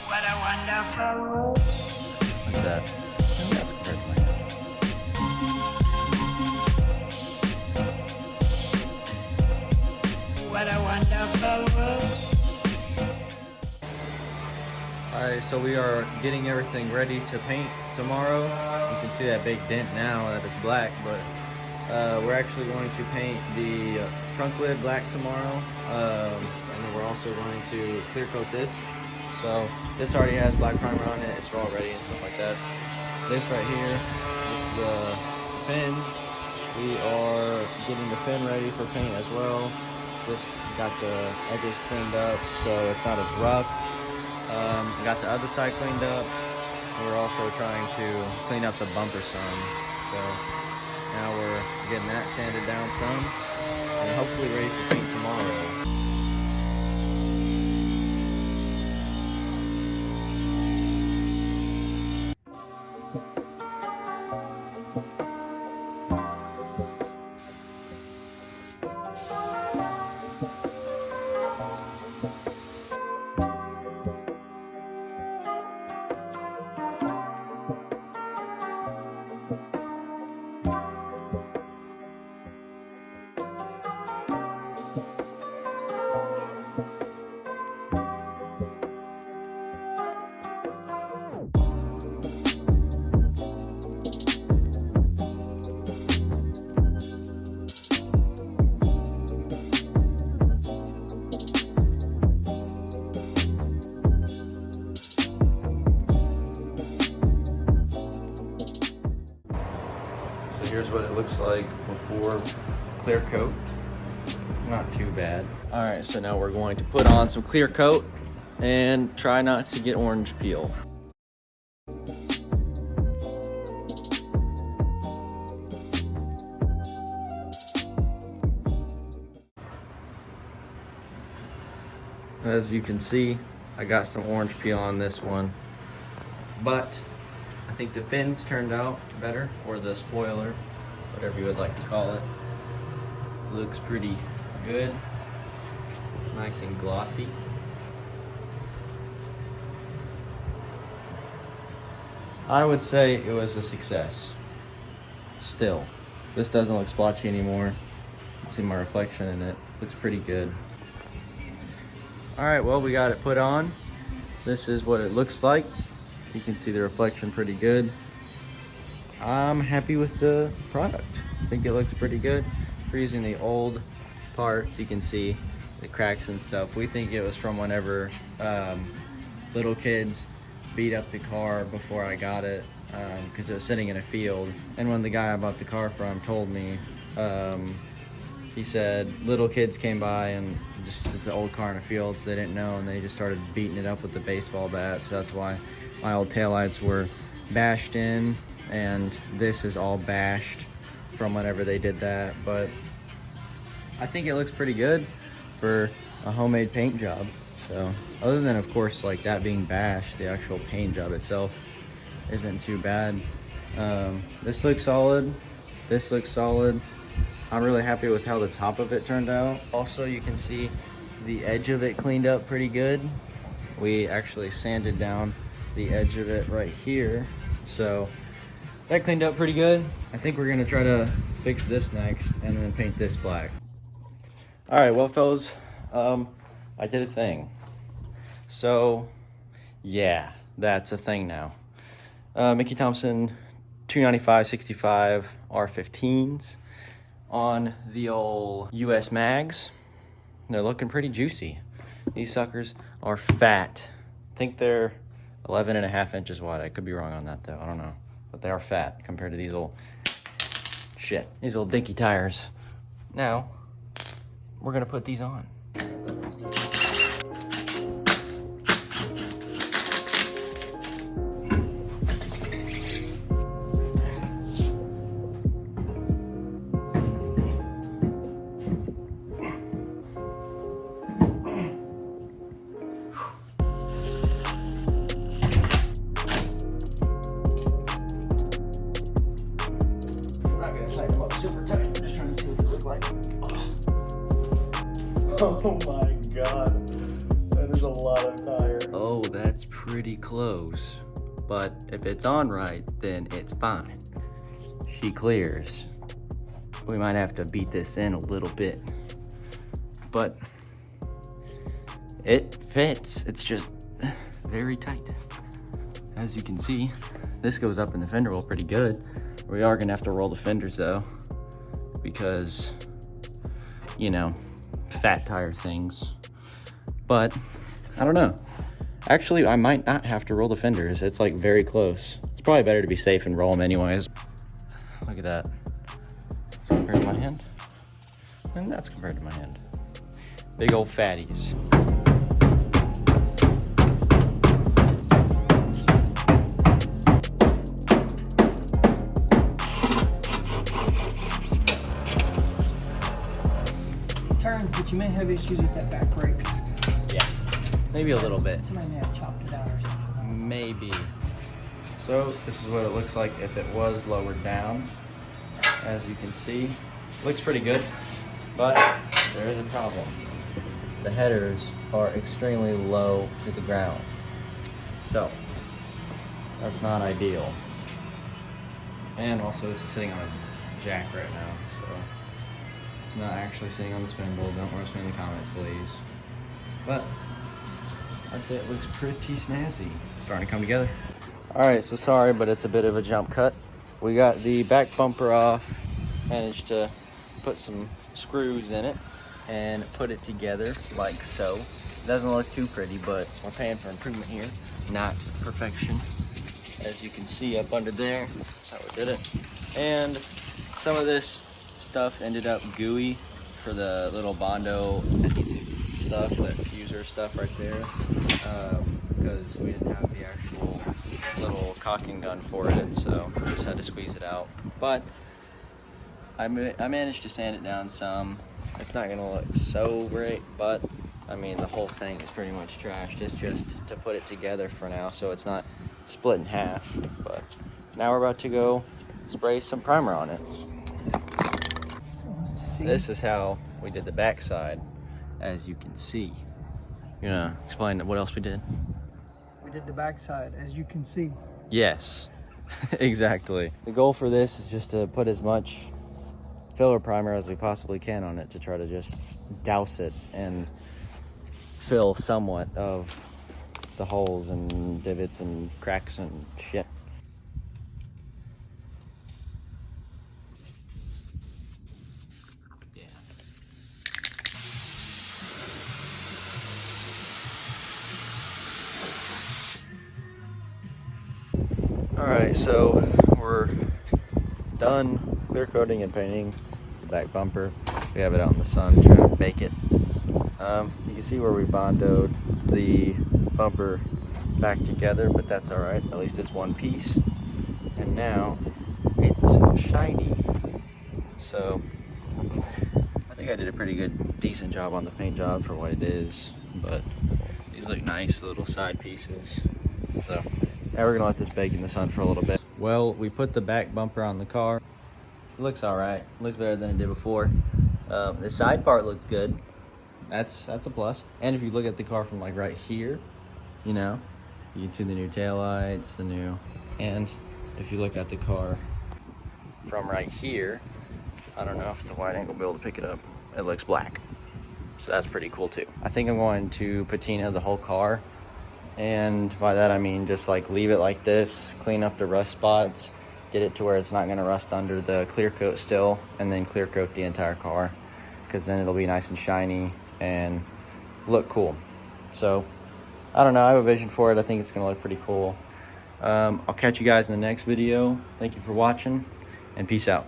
What a wonderful world. Look at that. Oh, that's correct. What a wonderful world. Alright, so we are getting everything ready to paint tomorrow. You can see that big dent now that it's black, but we're actually going to paint the trunk lid black tomorrow. And then we're also going to clear coat this. So this already has black primer on it, it's all ready and stuff like that. This right here, this is the fin. We are getting the fin ready for paint as well. This got the edges cleaned up so it's not as rough. Got the other side cleaned up. We're also trying to clean up the bumper some. So now we're getting that sanded down some and hopefully ready for paint tomorrow. Here's what it looks like before clear coat. Not too bad. All right, so now we're going to put on some clear coat and try not to get orange peel. As you can see, I got some orange peel on this one, but I think the fins turned out better, or the spoiler, whatever you would like to call it. Looks pretty good. Nice and glossy. I would say it was a success. Still, this doesn't look splotchy anymore. You can see my reflection in it. Looks pretty good. All right, well, we got it put on. This is what it looks like. You can see the reflection pretty good. I'm happy with the product. I think it looks pretty good. We're using the old parts. You can see the cracks and stuff. We think it was from whenever little kids beat up the car before I got it, because it was sitting in a field. And when the guy I bought the car from told me, he said little kids came by and just, it's an old car in a field, so they didn't know, and they just started beating it up with the baseball bat. So that's why my old taillights were bashed in, and this is all bashed from whenever they did that. But I think it looks pretty good for a homemade paint job. So other than, of course, like that being bashed, the actual paint job itself isn't too bad. This looks solid. This looks solid. I'm really happy with how the top of it turned out. Also, you can see the edge of it cleaned up pretty good. We actually sanded down the edge of it right here, so that cleaned up pretty good. I think we're gonna try to fix this next and then paint this black. All right, well, fellas, I did a thing. So yeah, that's a thing now. Mickey Thompson 295/65 R15s on the old US mags. They're looking pretty juicy. These suckers are fat. I think they're 11.5 inches wide. I could be wrong on that though, I don't know. But they are fat compared to these old these old dinky tires. Now, we're gonna put these on. Super tight. I'm just trying to see what they look like. Oh my god. That is a lot of tires. Oh, that's pretty close. But if it's on right, then it's fine. She clears. We might have to beat this in a little bit. But it fits. It's just very tight. As you can see, this goes up in the fender well pretty good. We are gonna have to roll the fenders though, because, you know, fat tire things. But I don't know. Actually, I might not have to roll the fenders. It's like very close. It's probably better to be safe and roll them anyways. Look at that. It's compared to my hand. And that's compared to my hand. Big old fatties. Turns, but you may have issues with that back brake. Yeah, maybe a little bit. Somebody may have chopped it out or something. Maybe. So this is what it looks like if it was lowered down. As you can see, looks pretty good, but there is a problem. The headers are extremely low to the ground. So that's not ideal. And also this is sitting on a jack right now, so it's not actually sitting on the spindle. Don't roast me in the comments, please. But that's it. Looks pretty snazzy. It's starting to come together. All right, so sorry, but it's a bit of a jump cut. We got the back bumper off, managed to put some screws in it and put it together like so. It doesn't look too pretty, but we're paying for improvement here, not perfection. As you can see up under there, that's how we did it. And some of this stuff ended up gooey for the little Bondo adhesive stuff, that fuser stuff right there, because we didn't have the actual little caulking gun for it, so we just had to squeeze it out. But I managed to sand it down some. It's not gonna look so great, but I mean the whole thing is pretty much trashed. It's just to put it together for now, so it's not split in half. But now we're about to go spray some primer on it. This is how we did the backside, as you can see. You know, explain what else we did. We did the backside, as you can see. Yes, exactly. The goal for this is just to put as much filler primer as we possibly can on it to try to just douse it and fill somewhat of the holes and divots and cracks and shit. Yeah. All right, so we're done clear coating and painting the back bumper. We have it out in the sun trying to bake it. You can see where we bondoed the bumper back together, but that's all right. At least it's one piece. And now it's shiny. So I think I did a pretty good, decent job on the paint job for what it is. But these look nice, little side pieces. So now we're gonna let this bake in the sun for a little bit. Well, we put the back bumper on the car. It looks all right. Looks better than it did before. The side part looks good. That's a plus. And if you look at the car from like right here, you know, you can see the new taillights, and if you look at the car from right here, I don't know if the wide angle will be able to pick it up. It looks black. So that's pretty cool too. I think I'm going to patina the whole car. And by that I mean just like leave it like this, clean up the rust spots, get it to where it's not gonna rust under the clear coat still, and then clear coat the entire car, because then it'll be nice and shiny and look cool. So I don't know, I have a vision for it. I think it's gonna look pretty cool. I'll catch you guys in the next video. Thank you for watching, and peace out.